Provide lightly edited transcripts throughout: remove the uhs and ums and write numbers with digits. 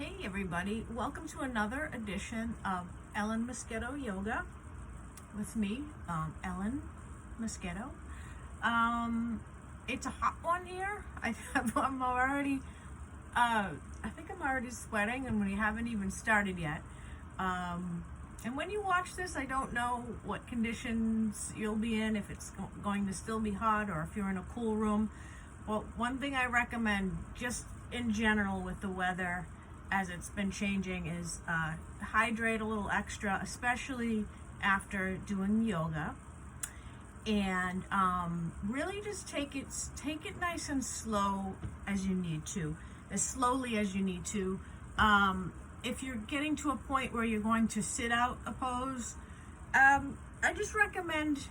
Hey everybody, welcome to another edition of Ellen Moschetto Yoga with me, Ellen Moschetto. It's a hot one here. I think I'm already sweating and we haven't even started yet. And when you watch this, I don't know what conditions you'll be in, if it's going to still be hot or if you're in a cool room. Well, one thing I recommend just in general with the weather as it's been changing is hydrate a little extra, especially after doing yoga, and really just take it nice and slow as you need to, as slowly as you need to. If you're getting to a point where you're going to sit out a pose, I just recommend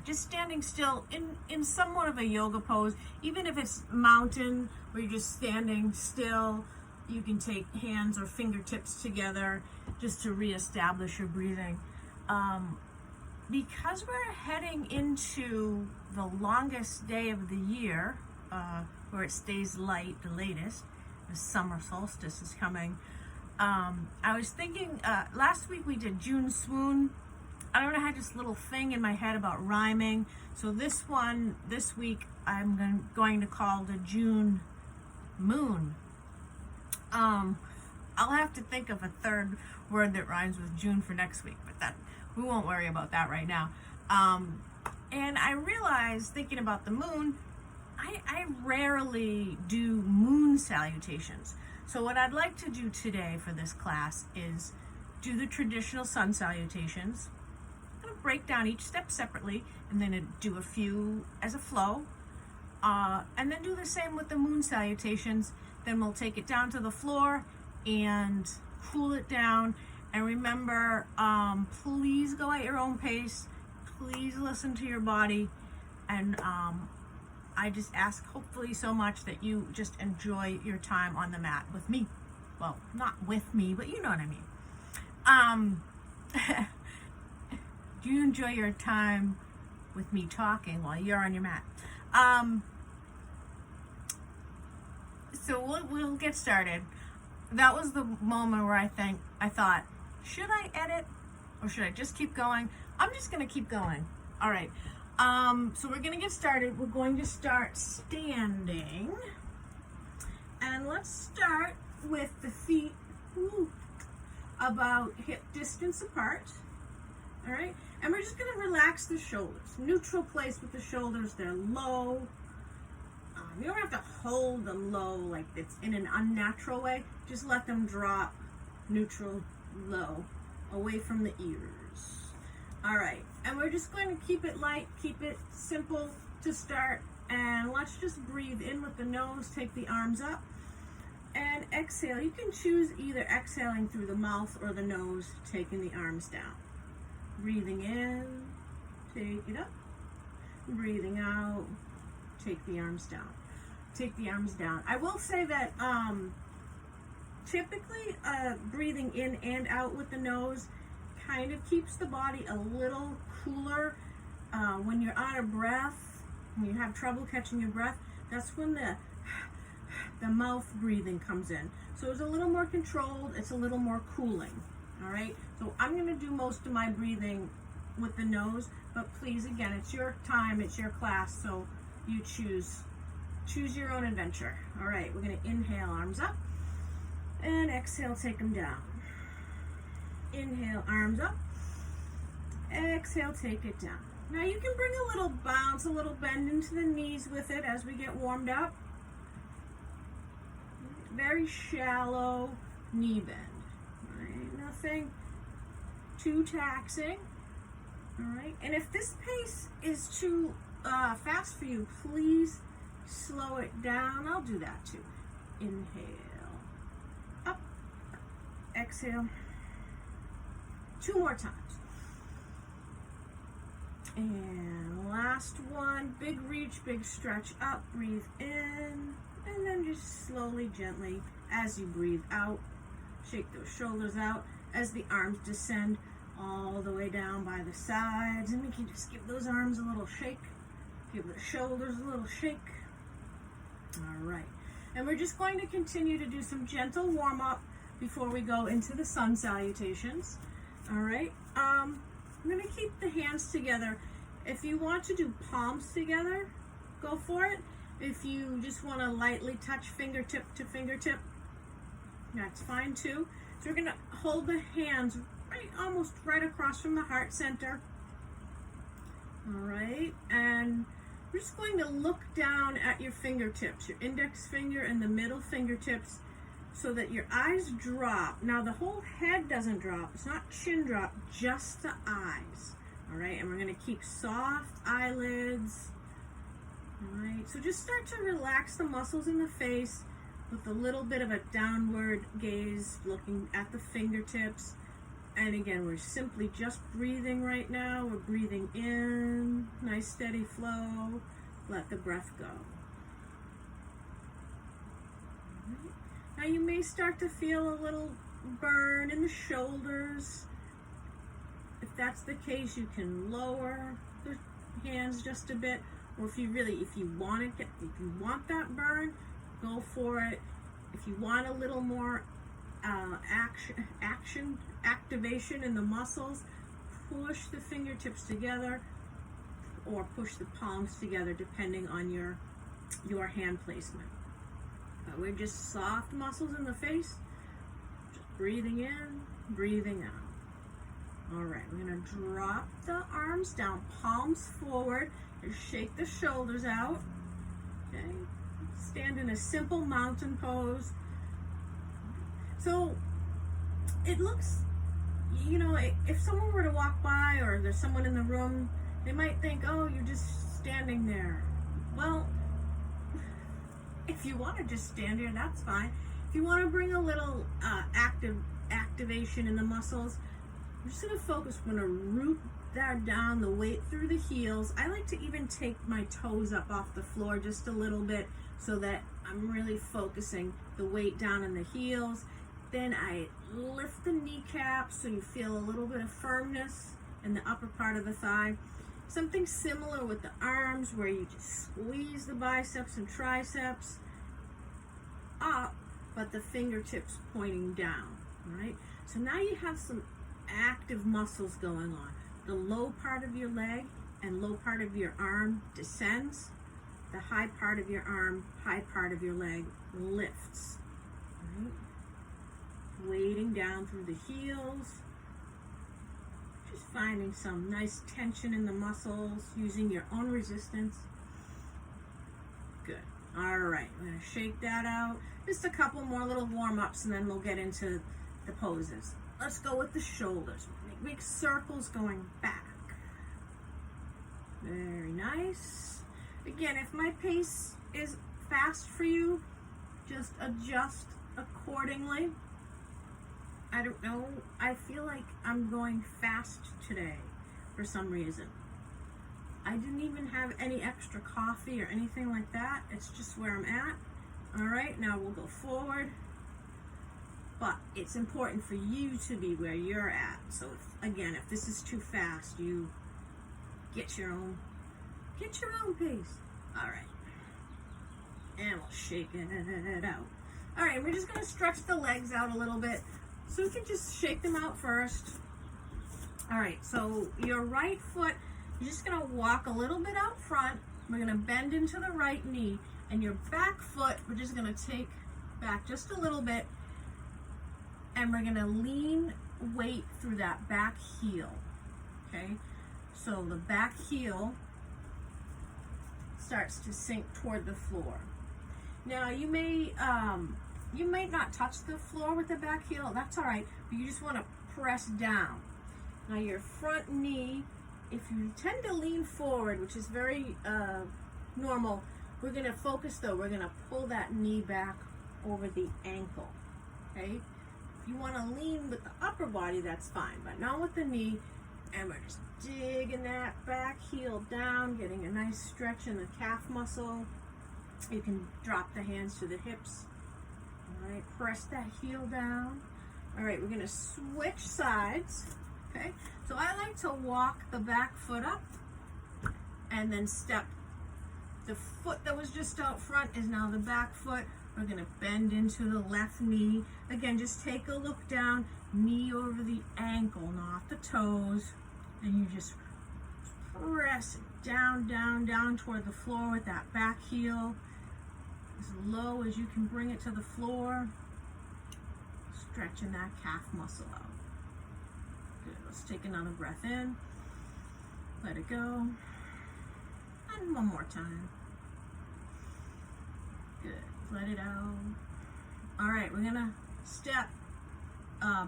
just standing still in somewhat of a yoga pose, even if it's mountain where you're just standing still. You can take hands or fingertips together just to reestablish your breathing. Because we're heading into the longest day of the year, where it stays light, the latest, the summer solstice is coming. I was thinking, last week we did June Swoon. I don't know, I had this little thing in my head about rhyming. So this week, I'm going to call the June Moon. I'll have to think of a third word that rhymes with June for next week, but we won't worry about that right now. And I realized, thinking about the moon, I rarely do moon salutations. So what I'd like to do today for this class is do the traditional sun salutations. I'm going to break down each step separately and then do a few as a flow. And then do the same with the moon salutations. Then we'll take it down to the floor and cool it down. And remember, please go at your own pace. Please listen to your body. And I just ask, hopefully, so much that you just enjoy your time on the mat with me. Well, not with me, but you know what I mean. Do you enjoy your time with me talking while you're on your mat? So we'll get started. That was the moment where I thought, should I edit or should I just keep going? I'm just going to keep going. All right. So we're going to get started. We're going to start standing. And let's start with the feet about hip distance apart. All right. And we're just going to relax the shoulders. Neutral place with the shoulders. They're low. You don't have to hold them low like it's in an unnatural way. Just let them drop neutral, low, away from the ears. All right, and we're just going to keep it light, keep it simple to start. And let's just breathe in with the nose, take the arms up, and exhale. You can choose either exhaling through the mouth or the nose, taking the arms down. Breathing in, take it up. Breathing out, take the arms down. Take the arms down. I will say that typically breathing in and out with the nose kind of keeps the body a little cooler. When you're out of breath, when you have trouble catching your breath, that's when the mouth breathing comes in. So it's a little more controlled, it's a little more cooling. All right, so I'm going to do most of my breathing with the nose, but please, again, it's your time, it's your class, so you choose your own adventure. All right, we're going to inhale, arms up, and exhale, take them down. Inhale, arms up, exhale, take it down. Now you can bring a little bounce, a little bend into the knees with it as we get warmed up. Very shallow knee bend. All right, nothing too taxing. All right, and if this pace is too fast for you, please slow it down. I'll do that too. Inhale, up, exhale. 2 more times. And last one, big reach, big stretch up, breathe in, and then just slowly, gently, as you breathe out, shake those shoulders out as the arms descend all the way down by the sides. And we can just give those arms a little shake, give the shoulders a little shake. All right. And we're just going to continue to do some gentle warm-up before we go into the sun salutations. All right, I'm going to keep the hands together. If you want to do palms together, go for it. If you just want to lightly touch fingertip to fingertip, that's fine too. So we're going to hold the hands almost right across from the heart center. All right, and we're just going to look down at your fingertips, your index finger and the middle fingertips, so that your eyes drop. Now the whole head doesn't drop, it's not chin drop, just the eyes. All right, and we're going to keep soft eyelids. All right, so just start to relax the muscles in the face with a little bit of a downward gaze, looking at the fingertips. And again, we're simply just breathing right now. We're breathing in, nice steady flow. Let the breath go. Right. Now you may start to feel a little burn in the shoulders. If that's the case, you can lower the hands just a bit. Or if you want that burn, go for it. If you want a little more activation in the muscles, push the fingertips together or push the palms together depending on your hand placement. We're just soft muscles in the face, just breathing in, breathing out. All right, we're going to drop the arms down, palms forward, and shake the shoulders out. Okay, stand in a simple mountain pose. So it looks, if someone were to walk by or there's someone in the room, they might think, oh, you're just standing there. Well, if you want to just stand here, that's fine. If you want to bring a little activation in the muscles, I'm just going to focus. We're going to root that down, the weight through the heels. I like to even take my toes up off the floor just a little bit so that I'm really focusing the weight down in the heels. Then I lift the kneecaps so you feel a little bit of firmness in the upper part of the thigh. Something similar with the arms where you just squeeze the biceps and triceps up, but the fingertips pointing down, all right? So now you have some active muscles going on. The low part of your leg and low part of your arm descends. The high part of your arm, high part of your leg lifts, all right? Weighting down through the heels, just finding some nice tension in the muscles, using your own resistance. Good. All right, I'm going to shake that out. Just a couple more little warm-ups and then we'll get into the poses. Let's go with the shoulders. Make big circles going back. Very nice. Again, if my pace is fast for you, just adjust accordingly. I don't know, I feel like I'm going fast today for some reason. I didn't even have any extra coffee or anything like that. It's just where I'm at. All right, now we'll go forward. But it's important for you to be where you're at. So if this is too fast, you get your own pace. All right. And we'll shake it out. All right, we're just gonna stretch the legs out a little bit. So we can just shake them out first. All right, so your right foot, you're just gonna walk a little bit out front. We're gonna bend into the right knee, and your back foot, we're just gonna take back just a little bit, and we're gonna lean weight through that back heel, okay? So the back heel starts to sink toward the floor. Now you might not touch the floor with the back heel, that's all right, but you just want to press down. Now your front knee, if you tend to lean forward, which is very normal, we're going to focus though, we're going to pull that knee back over the ankle, okay? If you want to lean with the upper body, that's fine, but not with the knee, and we're just digging that back heel down, getting a nice stretch in the calf muscle. You can drop the hands to the hips. All right, press that heel down. All right, we're gonna switch sides, okay? So I like to walk the back foot up and then step The foot that was just out front is now the back foot. We're gonna bend into the left knee. Again, just take a look down, knee over the ankle, not the toes. And you just press it down, down, down toward the floor with that back heel. As low as you can bring it to the floor. Stretching that calf muscle out. Good, let's take another breath in. Let it go. And one more time. Good, let it out. All right, we're gonna step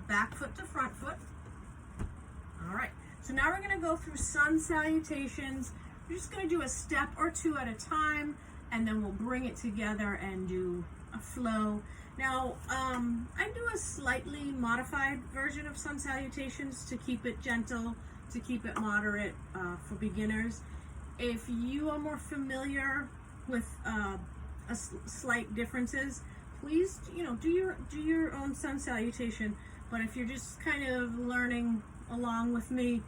back foot to front foot. All right, so now we're gonna go through sun salutations. We're just gonna do a step or two at a time, and then we'll bring it together and do a flow. Now, I do a slightly modified version of sun salutations to keep it gentle, to keep it moderate for beginners. If you are more familiar with slight differences, please, do your own sun salutation. But if you're just kind of learning along with me,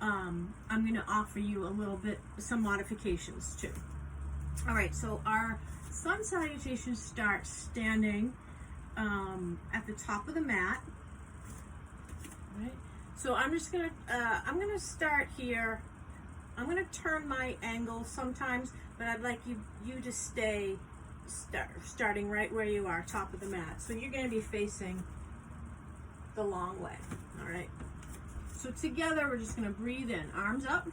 I'm going to offer you some modifications too. All right, so our sun salutation starts standing at the top of the mat. All right. So I'm just gonna start here. I'm gonna turn my angle sometimes, but I'd like you to stay starting right where you are, top of the mat. So you're gonna be facing the long way. All right. So together we're just gonna breathe in, arms up.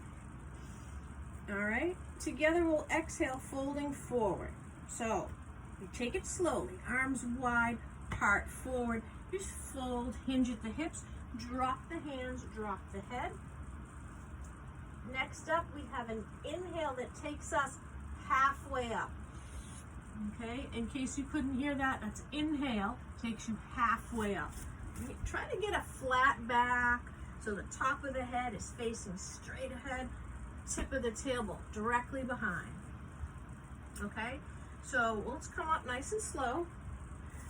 All right. Together we'll exhale, folding forward. So you take it slowly, arms wide, heart forward. Just fold, hinge at the hips, drop the hands, drop the head. Next up, we have an inhale that takes us halfway up. Okay, in case you couldn't hear that, that's inhale, takes you halfway up. Try to get a flat back so the top of the head is facing straight ahead, tip of the tailbone directly behind. Okay, so let's come up nice and slow.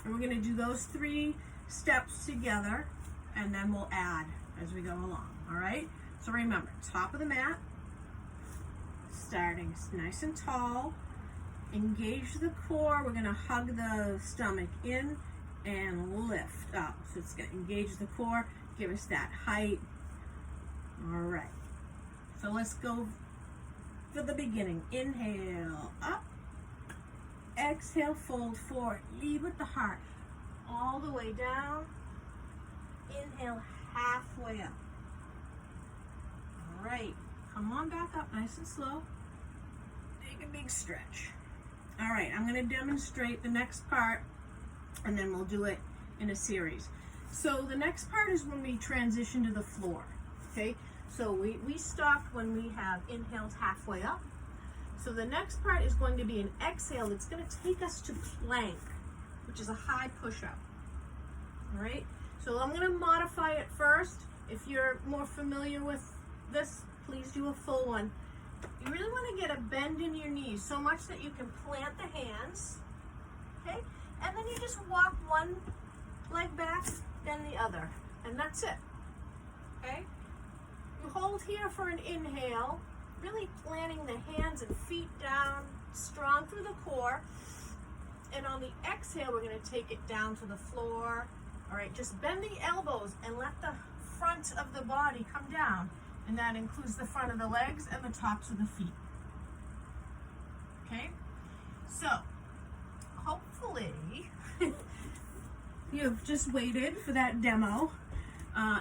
And we're going to do those 3 steps together, and then we'll add as we go along, all right? So remember, top of the mat, starting nice and tall, engage the core. We're going to hug the stomach in and lift up. So it's going to engage the core, give us that height. All right, so let's go for the beginning. Inhale, up. Exhale, fold forward, lead with the heart, all the way down. Inhale, halfway up. All right, come on back up, nice and slow. Take a big stretch. All right, I'm gonna demonstrate the next part, and then we'll do it in a series. So the next part is when we transition to the floor, okay? So we stopped when we have inhaled halfway up. So the next part is going to be an exhale that's going to take us to plank, which is a high push-up. All right, so I'm going to modify it first. If you're more familiar with this, please do a full one. You really want to get a bend in your knees so much that you can plant the hands, okay? And then you just walk one leg back, then the other, and that's it, okay? You hold here for an inhale, really planting the hands and feet down, strong through the core. And on the exhale, we're going to take it down to the floor. All right, just bend the elbows and let the front of the body come down. And that includes the front of the legs and the tops of the feet. Okay, so hopefully you've just waited for that demo.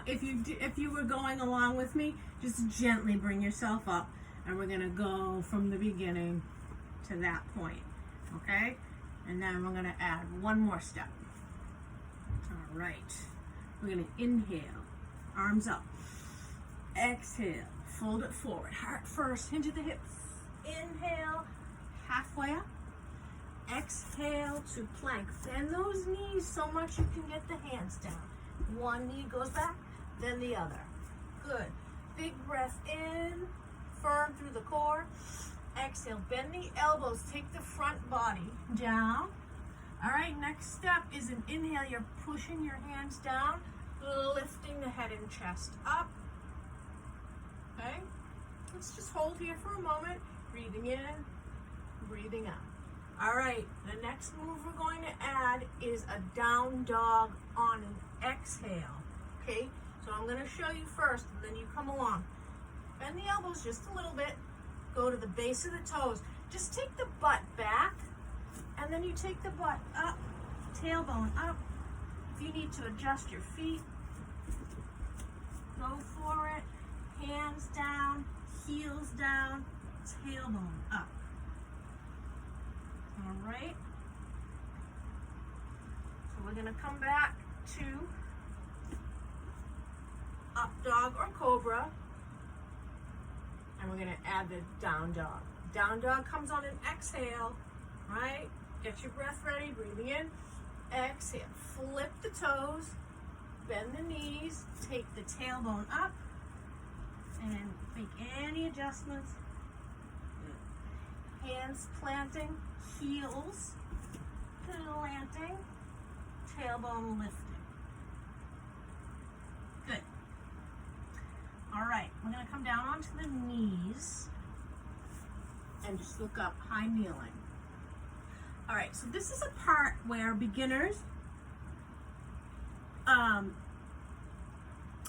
If you were going along with me, just gently bring yourself up. And we're gonna go from the beginning to that point, okay? And then we're gonna add one more step. All right, we're gonna inhale, arms up. Exhale, fold it forward, heart first, hinge at the hips. Inhale, halfway up. Exhale to plank. Bend those knees so much you can get the hands down. One knee goes back, then the other. Good. Big breath in. Firm through the core. Exhale, bend the elbows, take the front body down. All right, next step is an inhale. You're pushing your hands down, lifting the head and chest up. Okay, let's just hold here for a moment, breathing in, breathing out. All right, the next move we're going to add is a down dog on an exhale, okay? So I'm gonna show you first, and then you come along. Bend the elbows just a little bit, go to the base of the toes. Just take the butt back, and then you take the butt up, tailbone up. If you need to adjust your feet, go for it. Hands down, heels down, tailbone up. All right. So we're gonna come back to up dog or cobra, and we're gonna add the down dog. Down dog comes on an exhale, right? Get your breath ready, breathing in, exhale. Flip the toes, bend the knees, take the tailbone up, and make any adjustments. Hands planting, heels planting, tailbone lifting. Good. All right, we're gonna come down onto the knees and just look up, high kneeling. All right, so this is a part where beginners, I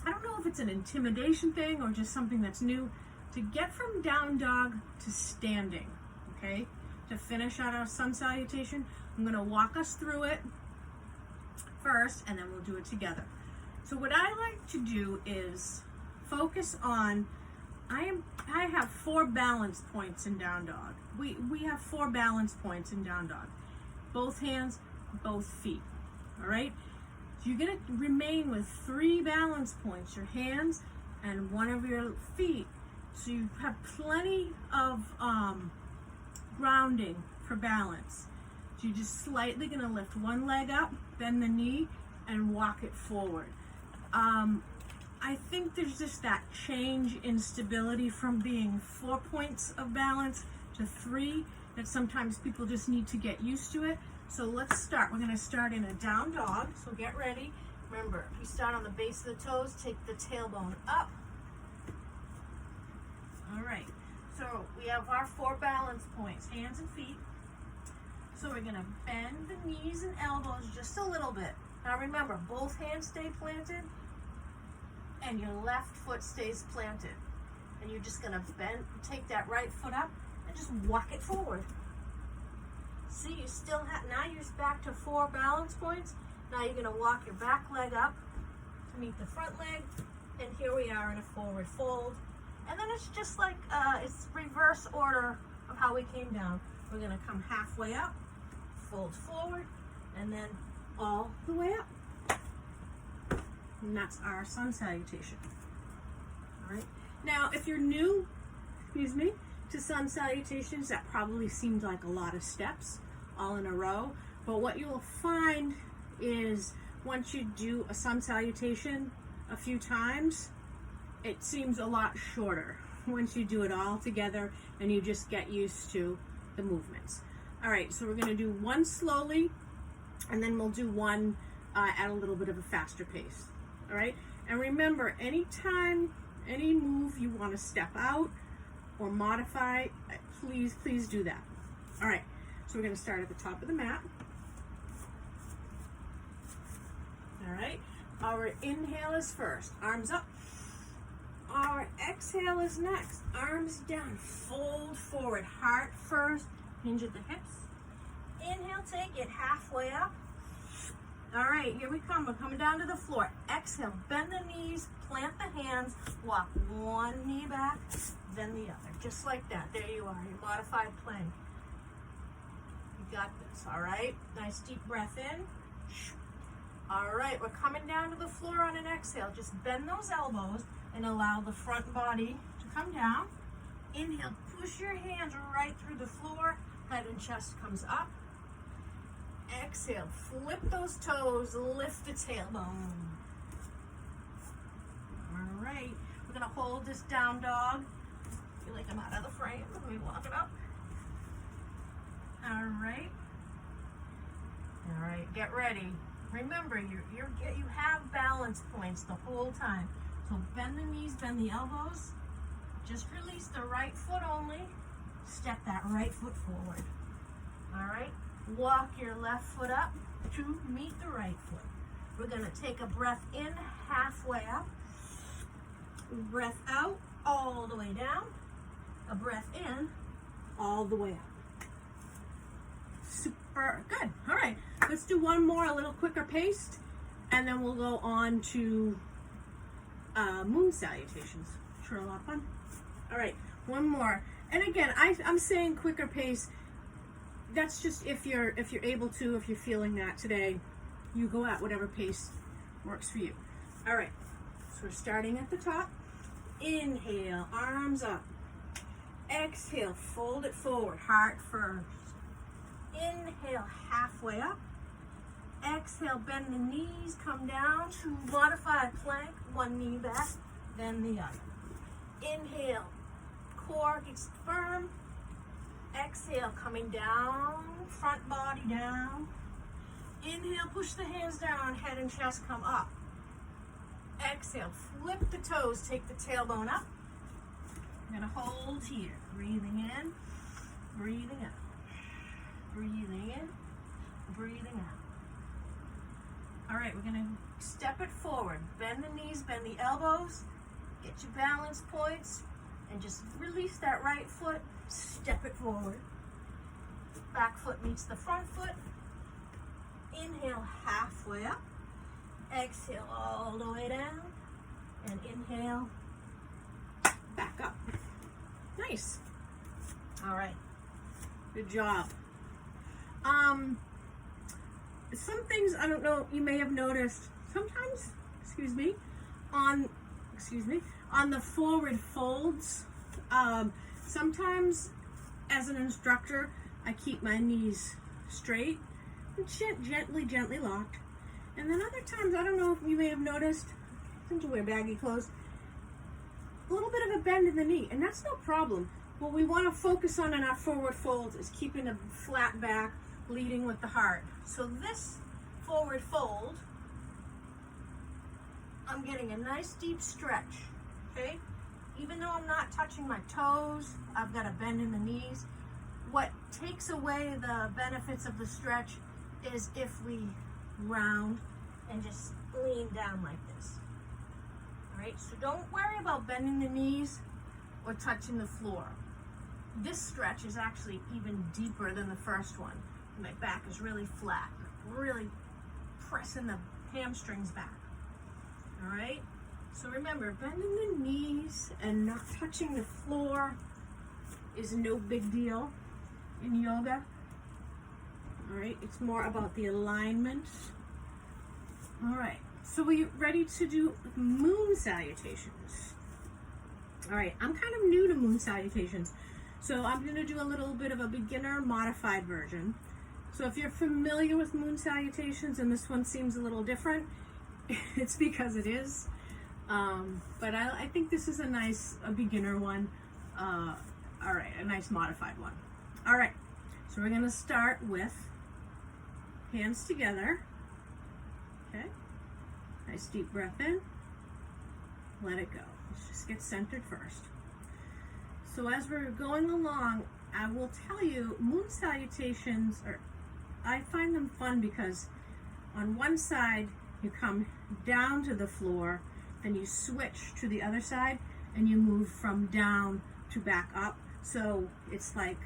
don't know if it's an intimidation thing or just something that's new, to get from down dog to standing, okay? To finish out our sun salutation, I'm gonna walk us through it first, and then we'll do it together. So what I like to do is focus on, I have 4 balance points in down dog. We have 4 balance points in down dog. Both hands, both feet, all right? So you're gonna remain with 3 balance points, your hands and one of your feet. So you have plenty of grounding for balance. So you're just slightly gonna lift one leg up, bend the knee, and walk it forward. I think there's just that change in stability from being 4 points of balance to 3, that sometimes people just need to get used to it. So let's start. We're gonna start in a down dog, so get ready. Remember, if you start on the base of the toes, take the tailbone up. All right, so we have our 4 balance points, hands and feet. So we're gonna bend the knees and elbows just a little bit. Now remember, both hands stay planted and your left foot stays planted. And you're just gonna bend, take that right foot up and just walk it forward. See, you still have, now you're back to 4 balance points. Now you're gonna walk your back leg up to meet the front leg. And here we are in a forward fold. And then it's just like, it's reverse order of how we came down. We're gonna come halfway up, fold forward, and then all the way up. And that's our sun salutation. All right. Now, if you're new, to sun salutations, that probably seems like a lot of steps all in a row. But what you will find is once you do a sun salutation a few times, it seems a lot shorter once you do it all together and you just get used to the movements. All right, so we're gonna do one slowly, and then we'll do one at a little bit of a faster pace. All right, and remember, anytime, any move you wanna step out or modify, please do that. All right, so we're gonna start at the top of the mat. All right, our inhale is first, arms up. Our exhale is next, arms down, fold forward, heart first, hinge at the hips. Inhale, take it halfway up. All right, here we come, we're coming down to the floor. Exhale, bend the knees, plant the hands, walk one knee back, then the other, just like that. There you are, your modified plank. You got this, all right? Nice deep breath in. All right, we're coming down to the floor on an exhale. Just bend those elbows and allow the front body to come down. Inhale, push your hands right through the floor. Head and chest comes up. Exhale, flip those toes, lift the tailbone. All right, we're gonna hold this down dog. I feel like I'm out of the frame. Let me walk it up. All right. All right, get ready. Remember, you have balance points the whole time. So bend the knees, bend the elbows. Just release the right foot only. step that right foot forward. All right, walk your left foot up to meet the right foot. We're gonna take a breath in, halfway up, breath out, all the way down, a breath in, all the way up. Super good. All right, let's do one more, a little quicker pace, and then we'll go on to moon salutations. Sure, a lot of fun. All right, one more. And again, I'm saying quicker pace. That's just if you're able to, if you're feeling that today, you go at whatever pace works for you. All right, so we're starting at the top. Inhale, arms up. Exhale, fold it forward, heart first. Inhale, halfway up. Exhale, bend the knees, come down to modified plank, one knee back, then the other. Inhale, core gets firm. Exhale, coming down, front body down. Inhale, push the hands down, head and chest come up. Exhale, flip the toes, take the tailbone up. I'm gonna hold here, breathing in, breathing out, breathing in, breathing out. All right, we're gonna step it forward. Bend the knees, bend the elbows, get your balance points, and just release that right foot, step it forward. Back foot meets the front foot. Inhale, halfway up. Exhale, all the way down. And inhale, back up. Nice. All right. Good job. Some things, I don't know, you may have noticed, sometimes, on the forward folds, sometimes as an instructor, I keep my knees straight and gently locked. And then other times, I don't know if you may have noticed, since you wear baggy clothes, a little bit of a bend in the knee, and that's no problem. What we want to focus on in our forward folds is keeping a flat back, leading with the heart. So this forward fold, I'm getting a nice deep stretch, okay? Even though I'm not touching my toes, I've got a bend in the knees. What takes away the benefits of the stretch is if we round and just lean down like this. All right, so don't worry about bending the knees or touching the floor. This stretch is actually even deeper than the first one. My back is really flat, really pressing the hamstrings back. All right, so remember, bending the knees and not touching the floor is no big deal in yoga. All right, it's more about the alignment. All right, so we ready to do moon salutations? All right, I'm kind of new to moon salutations, so I'm going to do a little bit of a beginner modified version. So if you're familiar with moon salutations and this one seems a little different, it's because it is. But I think this is a beginner one. All right, a nice modified one. All right, so we're gonna start with hands together. Okay, nice deep breath in. Let it go. Let's just get centered first. So as we're going along, I will tell you, moon salutations I find them fun because on one side you come down to the floor, then you switch to the other side and you move from down to back up. So it's like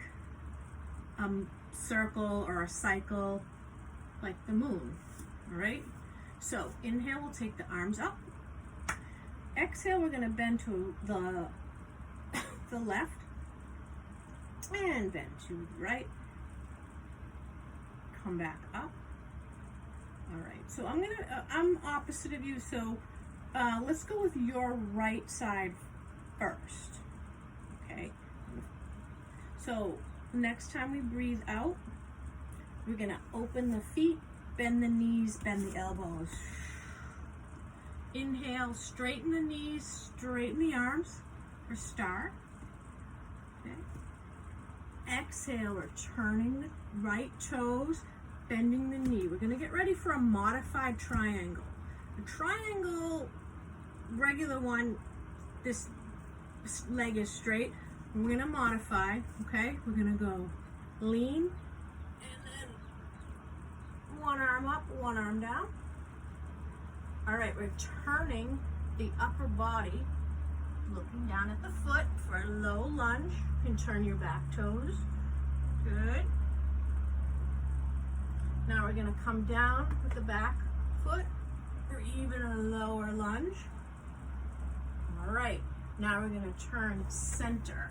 a circle or a cycle, like the moon. All right, so inhale, we'll take the arms up. Exhale, we're going to bend to the left and bend to the right. Come back up. All right, so I'm opposite of you, so let's go with your right side first. Okay, so next time we breathe out, we're gonna open the feet, bend the knees, bend the elbows. Inhale, straighten the knees, straighten the arms for start. Okay. Exhale, we're turning the right toes, bending the knee. We're going to get ready for a modified triangle. The triangle, regular one, this leg is straight. we're gonna modify, okay? We're gonna go lean, and then one arm up, one arm down. All right, we're turning the upper body, looking down at the foot for a low lunge. You can turn your back toes. Good. Now we're gonna come down with the back foot for even a lower lunge. All right, now we're gonna turn center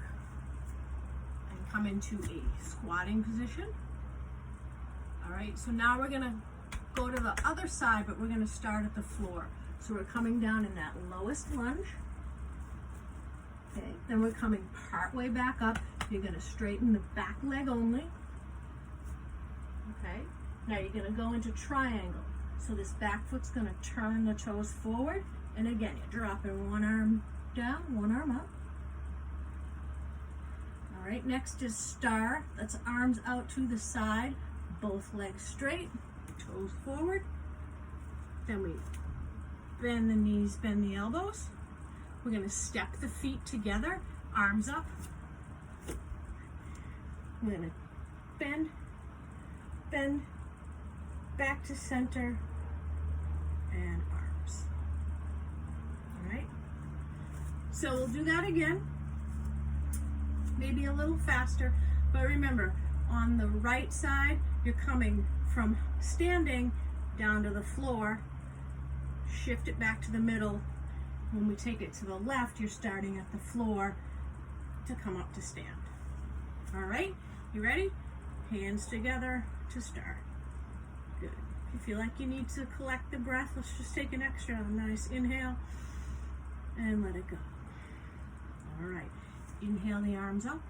and come into a squatting position. All right, so now we're gonna go to the other side, but we're gonna start at the floor. So we're coming down in that lowest lunge. Okay, then we're coming part way back up. You're gonna straighten the back leg only. Okay, now you're gonna go into triangle. So this back foot's gonna turn the toes forward. And again, you're dropping one arm down, one arm up. All right, next is star. That's arms out to the side, both legs straight, toes forward. Then we bend the knees, bend the elbows. We're gonna step the feet together, arms up. We're gonna bend, bend, back to center, and arms. All right, so we'll do that again, maybe a little faster, but remember, on the right side, you're coming from standing down to the floor, shift it back to the middle. When we take it to the left, you're starting at the floor to come up to stand. All right, you ready? Hands together to start. Good. If you feel like you need to collect the breath, let's just take an extra nice inhale and let it go. All right, inhale the arms up.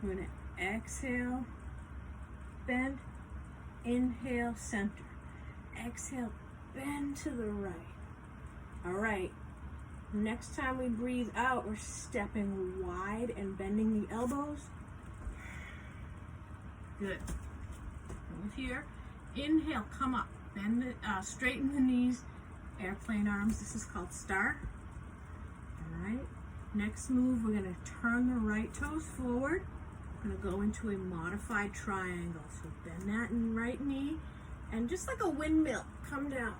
We're gonna exhale, bend, inhale, center. Exhale, bend to the right. All right, next time we breathe out, we're stepping wide and bending the elbows. Good. Hold here. Inhale, come up, bend the, straighten the knees, airplane arms. This is called star. All right, next move, we're gonna turn the right toes forward. We're gonna go into a modified triangle. So bend that right knee, and just like a windmill, come down.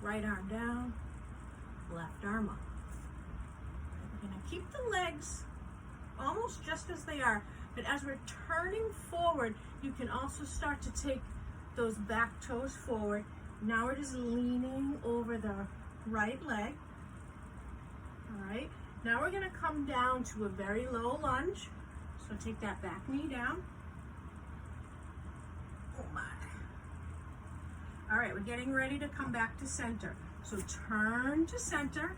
Right arm down, left arm up. We're gonna keep the legs almost just as they are, but as we're turning forward, you can also start to take those back toes forward. Now we're just leaning over the right leg. All right, now we're gonna come down to a very low lunge. So take that back knee down. Oh my. All right, we're getting ready to come back to center. So turn to center.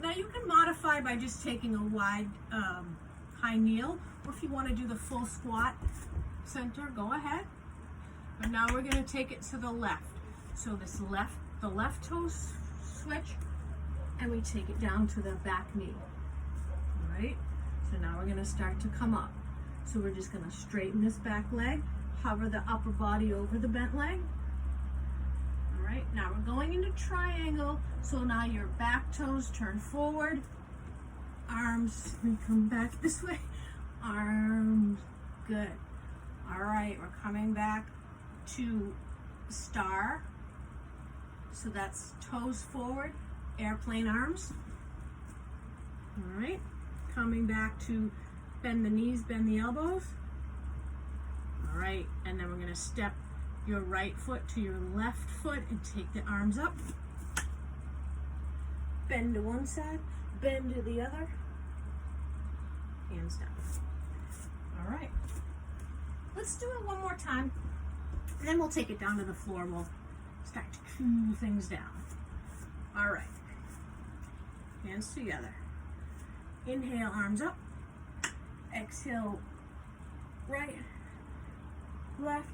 Now you can modify by just taking a wide high kneel, or if you want to do the full squat center, go ahead. But now we're going to take it to the left. So the left toe switch, and we take it down to the back knee. All right, so now we're going to start to come up. So we're just going to straighten this back leg, hover the upper body over the bent leg. All right, now we're going into triangle. So now your back toes turn forward, arms, we come back this way, arms, good. All right, we're coming back to star. So that's toes forward, airplane arms. All right, coming back to bend the knees, bend the elbows. All right, and then we're gonna step your right foot to your left foot and take the arms up. Bend to one side, bend to the other. Hands down. All right, let's do it one more time, and then we'll take it down to the floor. We'll start to cool things down. All right, hands together. Inhale, arms up. Exhale, right, left.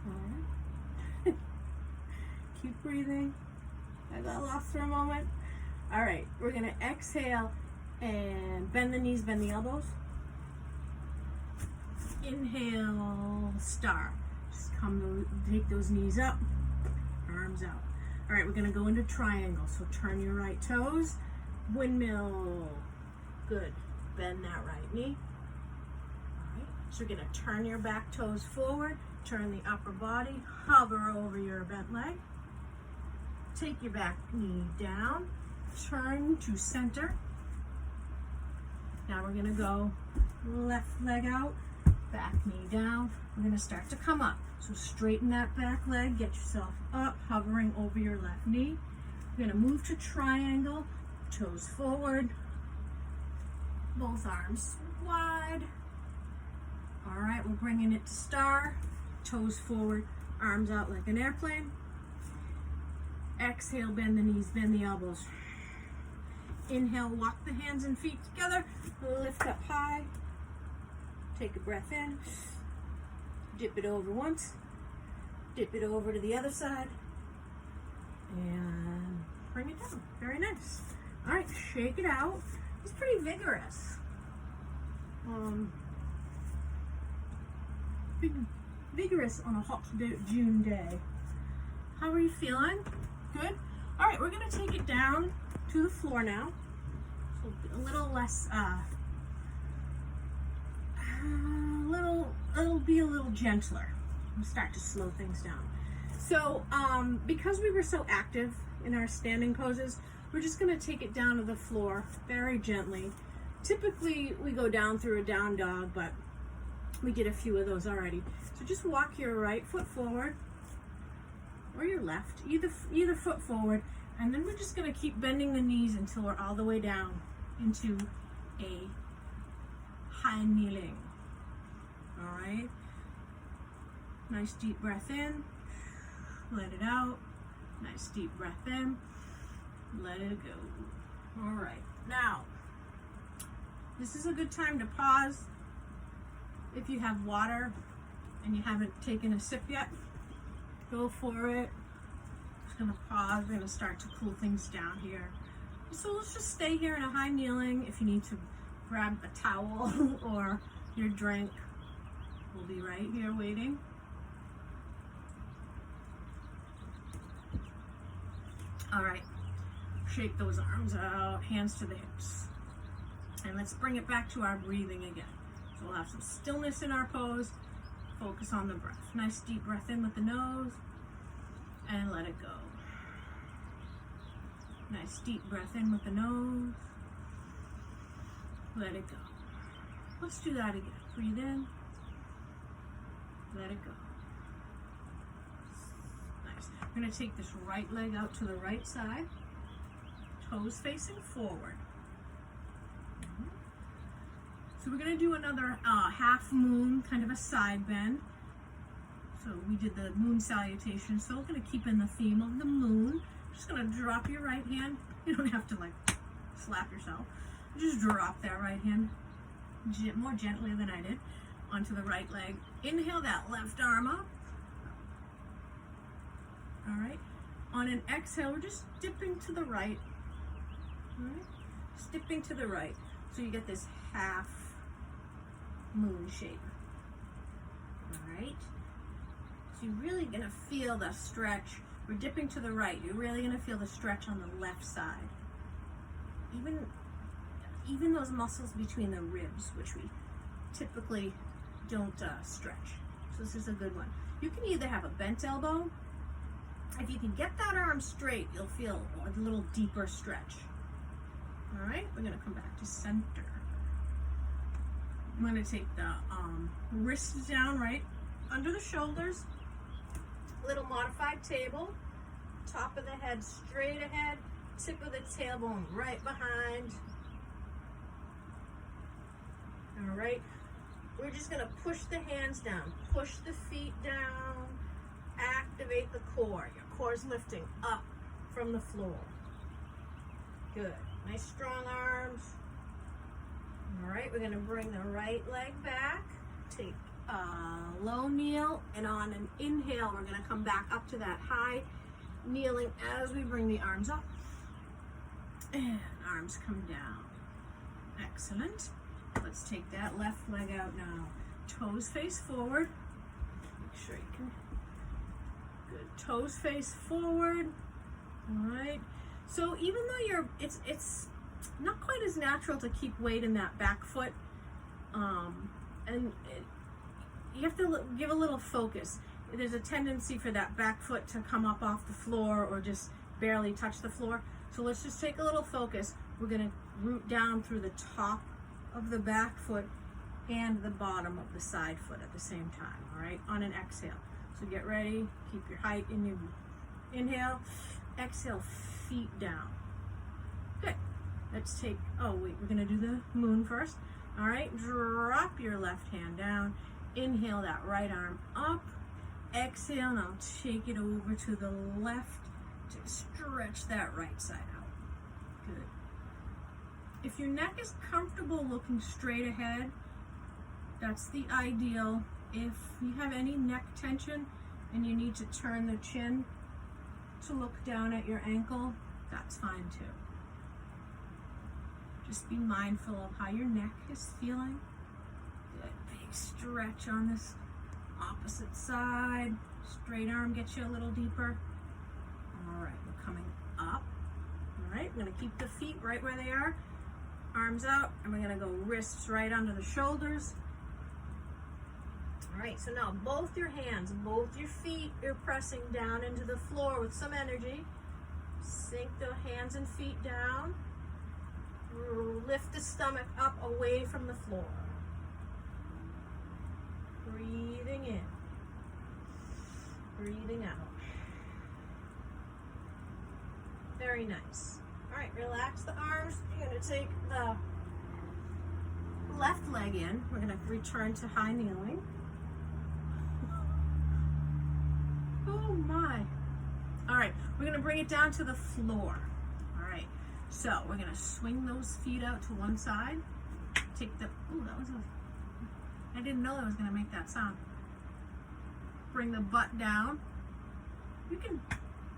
All right. Keep breathing. I got lost for a moment. All right, we're gonna exhale and bend the knees, bend the elbows. Inhale, star. Just take those knees up, arms out. All right, we're gonna go into triangle. So turn your right toes, windmill, Good. Bend that right knee. All right. So you're going to turn your back toes forward, turn the upper body, hover over your bent leg. Take your back knee down, turn to center. Now we're going to go left leg out, back knee down. We're going to start to come up. So straighten that back leg, get yourself up, hovering over your left knee. We're going to move to triangle, toes forward, both arms wide. All right, we're bringing it to star, toes forward, arms out like an airplane. Exhale, bend the knees, bend the elbows. Inhale, walk the hands and feet together, lift up high. Take a breath in, dip it over once, dip it over to the other side, and bring it down. Very nice. All right, shake it out. It's pretty vigorous. Vigorous on a hot June day. How are you feeling? Good? All right, we're gonna take it down to the floor now. So a little less, it'll be a little gentler. We'll start to slow things down. So because we were so active in our standing poses, we're just gonna take it down to the floor very gently. Typically we go down through a down dog, but we did a few of those already. So just walk your right foot forward or your left, either foot forward, and then we're just gonna keep bending the knees until we're all the way down into a high kneeling. All right, nice deep breath in, let it out. Nice deep breath in, let it go. All right, now this is a good time to pause. If you have water and you haven't taken a sip yet, go for it. Just gonna pause. We're gonna start to cool things down here. So let's just stay here in a high kneeling. If you need to grab a towel or your drink, we'll be right here waiting. All right, shake those arms out, hands to the hips. And let's bring it back to our breathing again. So we'll have some stillness in our pose. Focus on the breath. Nice deep breath in with the nose and let it go. Nice deep breath in with the nose. Let it go. Let's do that again. Breathe in. Let it go. Nice. We're going to take this right leg out to the right side. Toes facing forward. So we're going to do another half moon, kind of a side bend. So we did the moon salutation, so we're going to keep in the theme of the moon. Just going to drop your right hand. You don't have to like slap yourself. Just drop that right hand more gently than I did onto the right leg. Inhale that left arm up. All right. On an exhale, we're just dipping to the right. All right. Just dipping to the right. So you get this half moon shape. All right. So you're really gonna feel the stretch. We're dipping to the right. You're really gonna feel the stretch on the left side. Even those muscles between the ribs, which we typically don't stretch. So this is a good one. You can either have a bent elbow. If you can get that arm straight, you'll feel a little deeper stretch. All right, we're gonna come back to center. I'm gonna take the wrists down right under the shoulders. Little modified table. Top of the head straight ahead. Tip of the tailbone right behind. All right, we're just gonna push the hands down, push the feet down, activate the core. Your core's lifting up from the floor. Good, nice strong arms. All right, we're gonna bring the right leg back, take a low kneel, and on an inhale, we're gonna come back up to that high kneeling as we bring the arms up. And arms come down. Excellent. Let's take that left leg out now. Toes face forward. Make sure you can. Good. Toes face forward. All right. So even though it's not quite as natural to keep weight in that back foot. You have to give a little focus. There's a tendency for that back foot to come up off the floor or just barely touch the floor. So let's just take a little focus. We're gonna root down through the top of the back foot and the bottom of the side foot at the same time, all right, on an exhale. So get ready, keep your height in your inhale, exhale, feet down. Good. Let's take, oh wait, we're gonna do the moon first. All right, drop your left hand down, inhale that right arm up, exhale, and I'll take it over to the left to stretch that right side out. Good. If your neck is comfortable looking straight ahead, that's the ideal. If you have any neck tension and you need to turn the chin to look down at your ankle, that's fine too. Just be mindful of how your neck is feeling. Good, big stretch on this opposite side. Straight arm gets you a little deeper. All right, we're coming up. All right, we're gonna keep the feet right where they are. Arms out, and we're gonna go wrists right under the shoulders. All right, so now both your hands, both your feet, you're pressing down into the floor with some energy. Sink the hands and feet down. Lift the stomach up away from the floor. Breathing in. Breathing out. Very nice. All right, relax the arms. You're gonna take the left leg in. We're gonna return to high kneeling. Oh my. All right, we're gonna bring it down to the floor. All right, so we're gonna swing those feet out to one side. Take the, ooh, that was I didn't know I was gonna make that sound. Bring the butt down. You can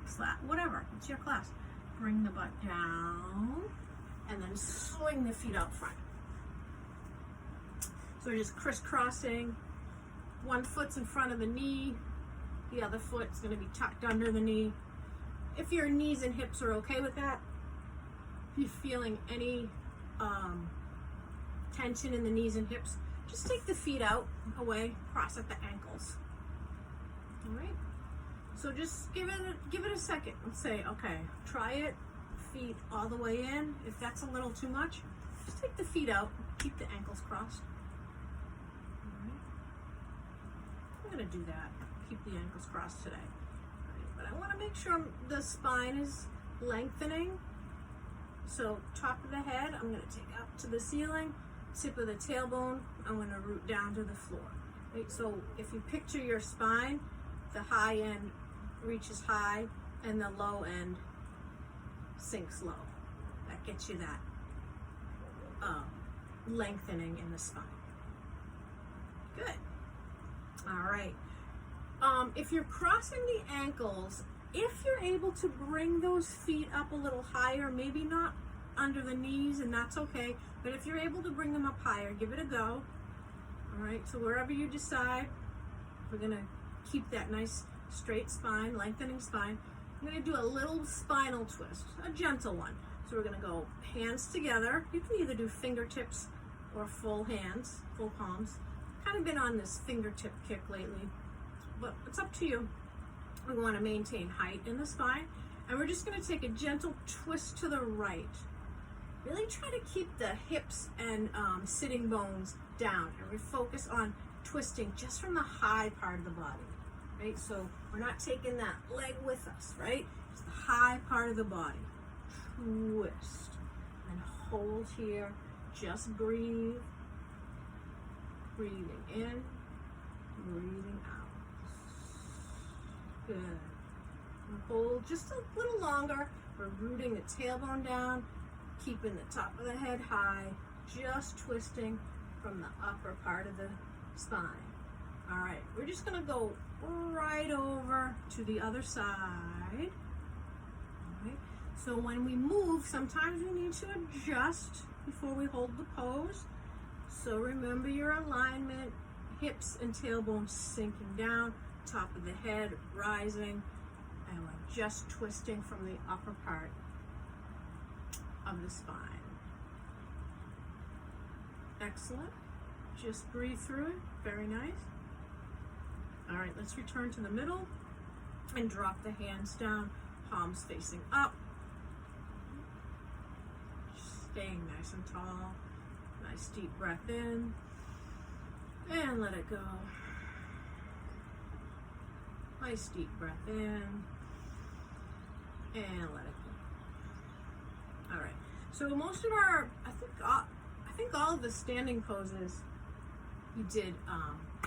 slap, whatever, it's your class. Bring the butt down and then swing the feet out front. So we're just crisscrossing. One foot's in front of the knee. The other foot's gonna be tucked under the knee. If your knees and hips are okay with that, if you're feeling any tension in the knees and hips, just take the feet out, away, cross at the ankles. All right? So just give it a second and say, okay, try it, feet all the way in. If that's a little too much, just take the feet out, keep the ankles crossed. All right? I'm gonna do that. Keep the ankles crossed today. Right, but I want to make sure the spine is lengthening. So top of the head, I'm going to take up to the ceiling. Tip of the tailbone, I'm going to root down to the floor. Right, so if you picture your spine, the high end reaches high and the low end sinks low. That gets you that lengthening in the spine. Good. All right. If you're crossing the ankles, if you're able to bring those feet up a little higher, maybe not under the knees, and that's okay, but if you're able to bring them up higher, give it a go. All right, so wherever you decide, we're gonna keep that nice straight spine, lengthening spine. I'm gonna do a little spinal twist, a gentle one. So we're gonna go hands together. You can either do fingertips or full hands, full palms. Kind of been on this fingertip kick lately, but it's up to you. We want to maintain height in the spine, and we're just going to take a gentle twist to the right. Really try to keep the hips and sitting bones down, and we focus on twisting just from the high part of the body, right? So we're not taking that leg with us, right? It's the high part of the body. Twist and hold here. Just breathe. Breathing in, breathing out. Good. And hold just a little longer. We're rooting the tailbone down, keeping the top of the head high, just twisting from the upper part of the spine. All right, we're just gonna go right over to the other side. All right. So when we move, sometimes we need to adjust before we hold the pose. So remember your alignment, hips and tailbone sinking down, top of the head rising, and we're just twisting from the upper part of the spine. Excellent. Just breathe through it. Very nice. All right, let's return to the middle and drop the hands down, palms facing up. Staying nice and tall. Nice deep breath in. And let it go. Nice deep breath in. And let it go. All right. So most of our, I think all of the standing poses, you did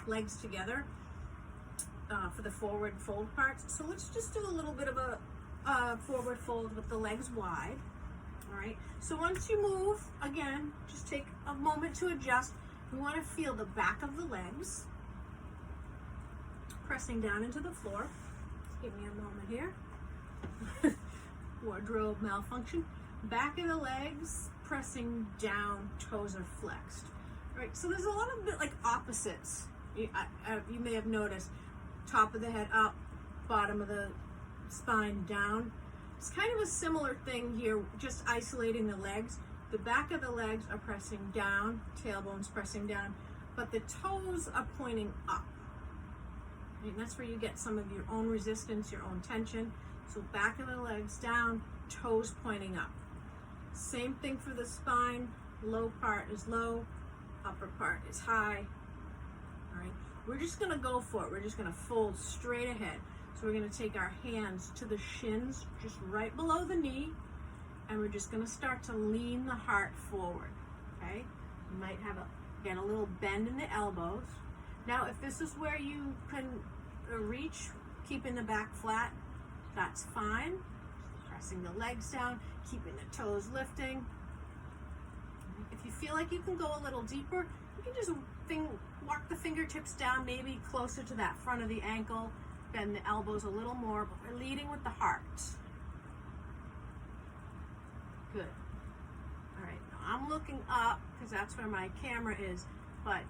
legs together for the forward fold parts. So let's just do a little bit of a forward fold with the legs wide. All right. So once you move, again, just take a moment to adjust. We want to feel the back of the legs pressing down into the floor. Just give me a moment here. Wardrobe malfunction. Back of the legs pressing down, toes are flexed. All right, so there's a lot of like opposites. You may have noticed top of the head up, bottom of the spine down. It's kind of a similar thing here, just isolating the legs. The back of the legs are pressing down, tailbone's pressing down, but the toes are pointing up. And that's where you get some of your own resistance, your own tension. So back of the legs down, toes pointing up. Same thing for the spine. Low part is low, upper part is high. All right, we're just gonna go for it. We're just gonna fold straight ahead. So we're gonna take our hands to the shins, just right below the knee, and we're just gonna start to lean the heart forward, okay? You might get a little bend in the elbows. Now, if this is where you can reach, keeping the back flat, that's fine. Pressing the legs down, keeping the toes lifting. If you feel like you can go a little deeper, you can just walk the fingertips down, maybe closer to that front of the ankle, bend the elbows a little more, but we're leading with the heart. Good. All right, now I'm looking up because that's where my camera is, but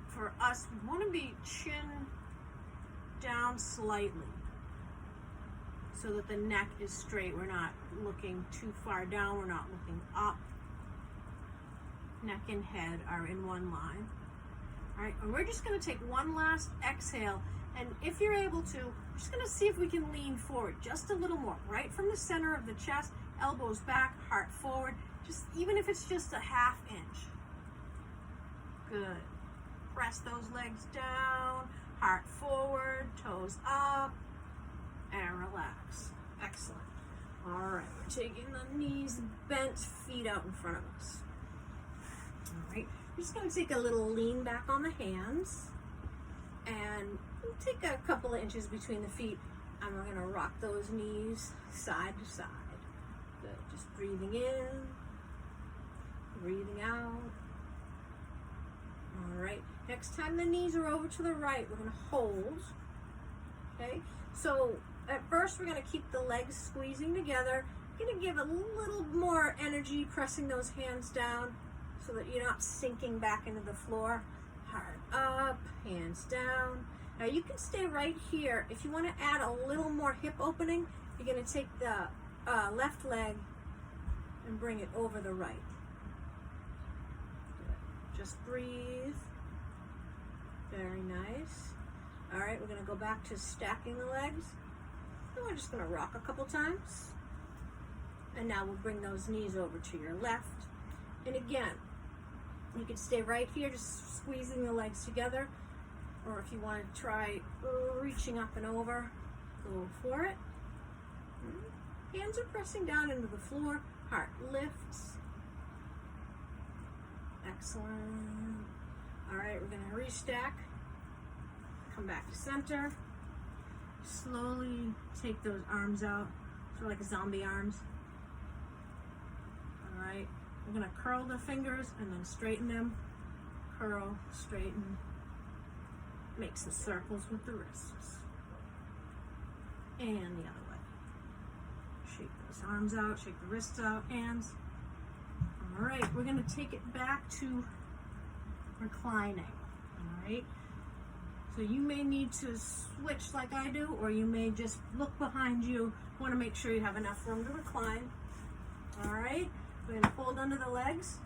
for us, we want to be chin down slightly so that the neck is straight. We're not looking too far down. We're not looking up. Neck and head are in one line. All right, and we're just going to take one last exhale. And if you're able to, we're just going to see if we can lean forward just a little more, right from the center of the chest, elbows back, heart forward, just even if it's just a ½ inch. Good. Press those legs down, heart forward, toes up, and relax. Excellent. All right, we're taking the knees bent, feet out in front of us. All right, we're just going to take a little lean back on the hands and take a couple of inches between the feet, and we're going to rock those knees side to side. Good. Just breathing in, breathing out. All right, next time the knees are over to the right, we're going to hold. Okay, so at first we're going to keep the legs squeezing together. You're going to give a little more energy pressing those hands down so that you're not sinking back into the floor. Heart up, hands down. Now you can stay right here. If you want to add a little more hip opening, you're going to take the left leg and bring it over the right. Good. Just breathe. Very nice. All right, we're going to go back to stacking the legs. And we're just going to rock a couple times. And now we'll bring those knees over to your left. And again, you can stay right here, just squeezing the legs together. Or if you want to try reaching up and over, go for it. Hands are pressing down into the floor. Heart lifts. Excellent. All right, we're going to restack. Come back to center. Slowly take those arms out, sort of like zombie arms. All right, we're going to curl the fingers and then straighten them. Curl, straighten. Make some circles with the wrists. And the other way. Shake those arms out, shake the wrists out, hands. All right, we're going to take it back to reclining. All right. So you may need to switch like I do, or you may just look behind you. Want to make sure you have enough room to recline. All right. We're going to fold under the legs.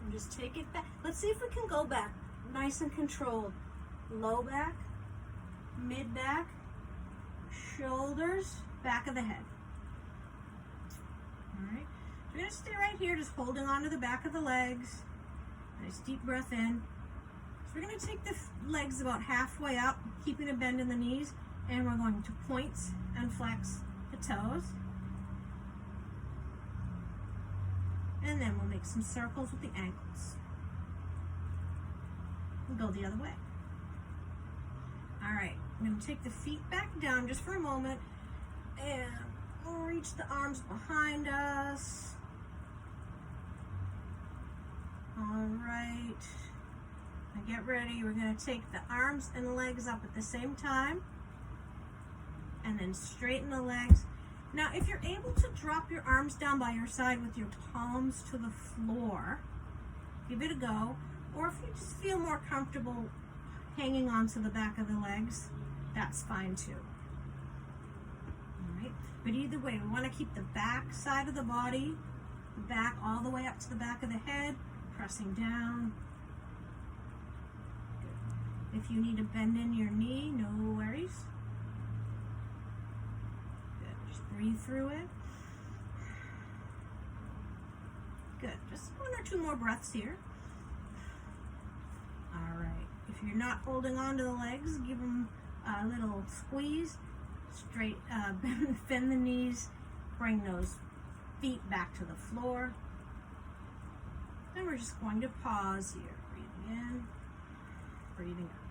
And just take it back. Let's see if we can go back nice and controlled. Low back, mid back, shoulders, back of the head. All right. We're going to stay right here, just holding on to the back of the legs. Nice deep breath in. So we're going to take the legs about halfway up, keeping a bend in the knees, and we're going to point and flex the toes. And then we'll make some circles with the ankles. And go the other way. All right, I'm going to take the feet back down just for a moment, and we'll reach the arms behind us. All right, now get ready. We're going to take the arms and legs up at the same time, and then straighten the legs. Now, if you're able to drop your arms down by your side with your palms to the floor, give it a go. Or if you just feel more comfortable hanging onto the back of the legs, that's fine too. All right, but either way, we want to keep the back side of the body, back all the way up to the back of the head, pressing down. Good. If you need to bend in your knee, no worries. Good, just breathe through it. Good, just 1 or 2 more breaths here. All right. If you're not holding on to the legs, give them a little squeeze. Straight, bend the knees. Bring those feet back to the floor. Then we're just going to pause here. Breathing in, breathing out.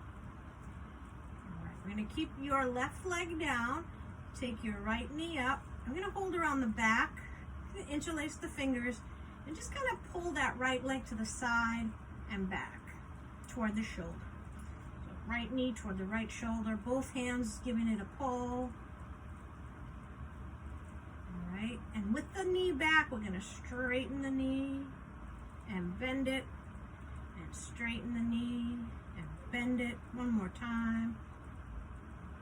All right. We're going to keep your left leg down. Take your right knee up. I'm going to hold around the back. Interlace the fingers and just kind of pull that right leg to the side and back toward the shoulder. So right knee toward the right shoulder, both hands giving it a pull. All right, and with the knee back, we're going to straighten the knee and bend it, and straighten the knee and bend it. One more time.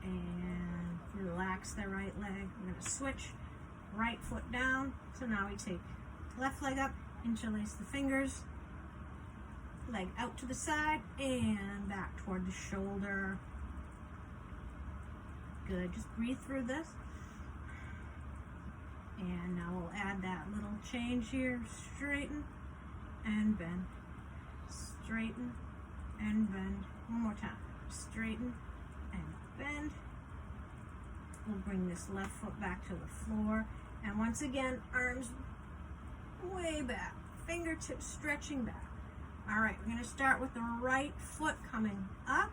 And relax the right leg. We're going to switch right foot down. So now we take left leg up, interlace the fingers, leg out to the side and back toward the shoulder. Good, just breathe through this. And now we'll add that little change here. Straighten and bend. Straighten and bend. One more time. Straighten and bend. We'll bring this left foot back to the floor. And once again, arms way back. Fingertips stretching back. All right, we're going to start with the right foot coming up.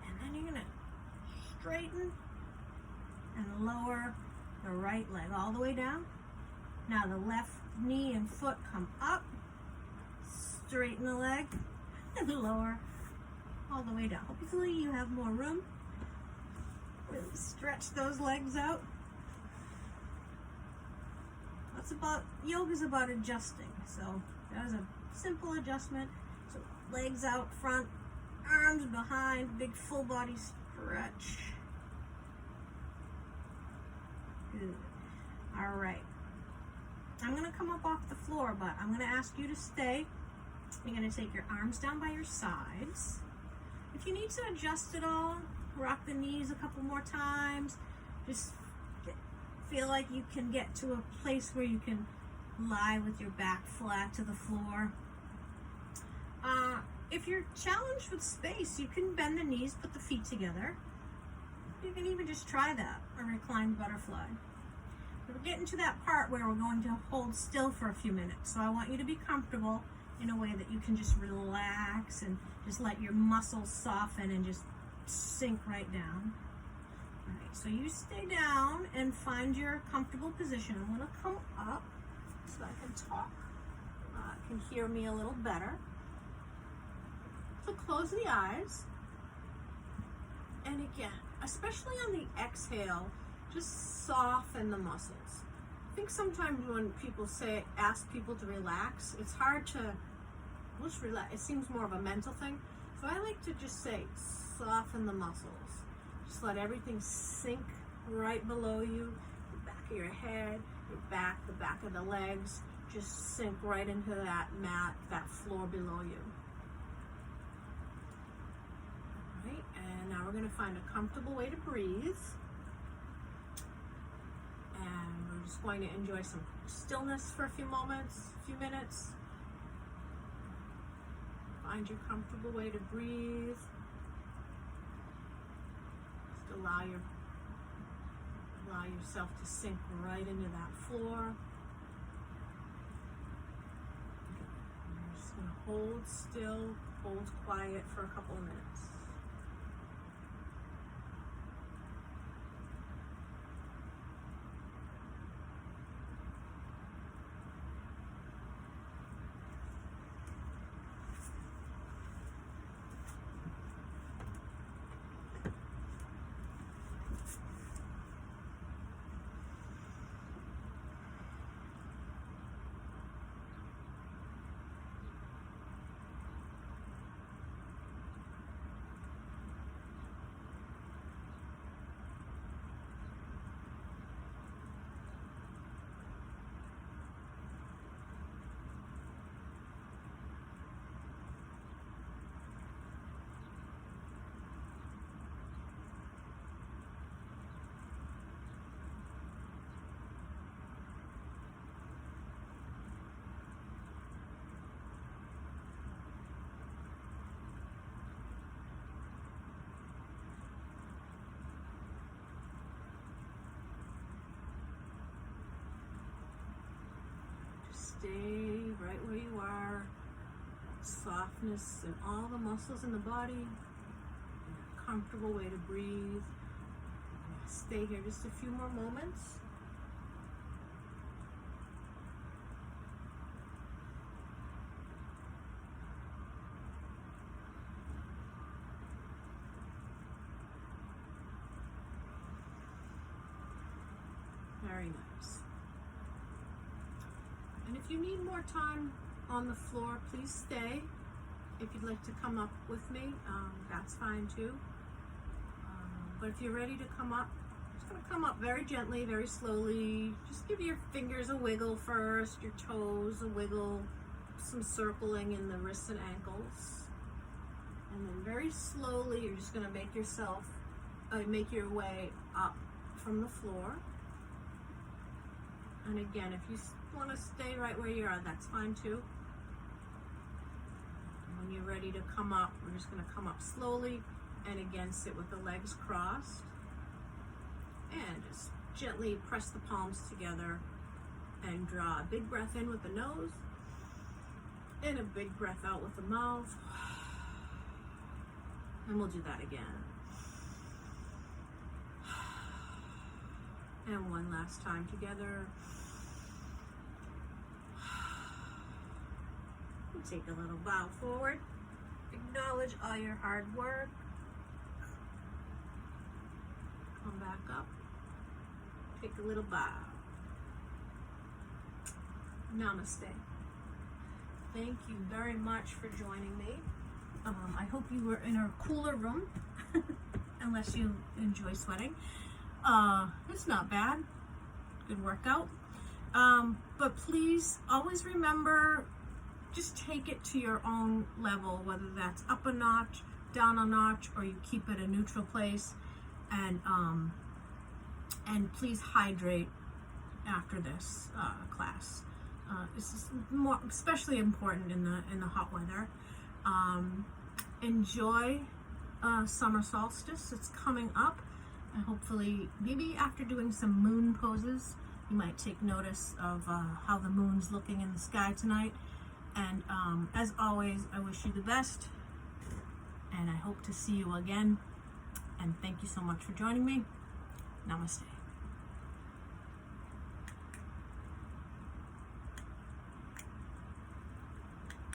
And then you're going to straighten and lower the right leg all the way down. Now the left knee and foot come up. Straighten the leg and lower all the way down. Hopefully you have more room. Really stretch those legs out. Yoga's about adjusting. So that was a simple adjustment. So legs out front, arms behind, big full body stretch. Good. All right. I'm going to come up off the floor, but I'm going to ask you to stay. You're going to take your arms down by your sides. If you need to adjust it all, rock the knees a couple more times. Just feel like you can get to a place where you can lie with your back flat to the floor. If you're challenged with space, you can bend the knees, put the feet together. You can even just try that, a reclined butterfly. We're getting to that part where we're going to hold still for a few minutes. So I want you to be comfortable in a way that you can just relax and just let your muscles soften and just sink right down. All right, so you stay down and find your comfortable position. I'm going to come up so I can talk, can hear me a little better. So close the eyes. And again, especially on the exhale, just soften the muscles. I think sometimes when people ask people to relax, it's hard to just relax. It seems more of a mental thing. So I like to just say, soften the muscles. Just let everything sink right below you, the back of your head, your back, the back of the legs. just sink right into that mat, that floor below you. All right, and now we're going to find a comfortable way to breathe. And we're just going to enjoy some stillness for a few minutes. Find your comfortable way to breathe. Just allow yourself to sink right into that floor. You're just going to hold still, hold quiet for a couple of minutes. Stay right where you are. Softness in all the muscles in the body. A comfortable way to breathe. Stay here just a few more moments. Very nice. And if you need more time on the floor, please stay. If you'd like to come up with me, that's fine too. But if you're ready to come up, just gonna come up very gently, very slowly. Just give your fingers a wiggle first, your toes a wiggle, some circling in the wrists and ankles. And then very slowly, you're just gonna make your way up from the floor. And again, if you want to stay right where you are, that's fine too. And when you're ready to come up, we're just going to come up slowly, and again sit with the legs crossed, and just gently press the palms together and draw a big breath in with the nose and a big breath out with the mouth. And we'll do that again. And one last time together. Take a little bow forward. Acknowledge all your hard work. Come back up. Take a little bow. Namaste. Thank you very much for joining me. I hope you were in a cooler room, unless you enjoy sweating. It's not bad. Good workout. But please always remember, just take it to your own level, whether that's up a notch, down a notch, or you keep it a neutral place. And please hydrate after this class. This is especially important in the hot weather. Enjoy summer solstice. It's coming up, and hopefully, maybe after doing some moon poses, you might take notice of how the moon's looking in the sky tonight. And as always, I wish you the best, and I hope to see you again. And thank you so much for joining me. Namaste.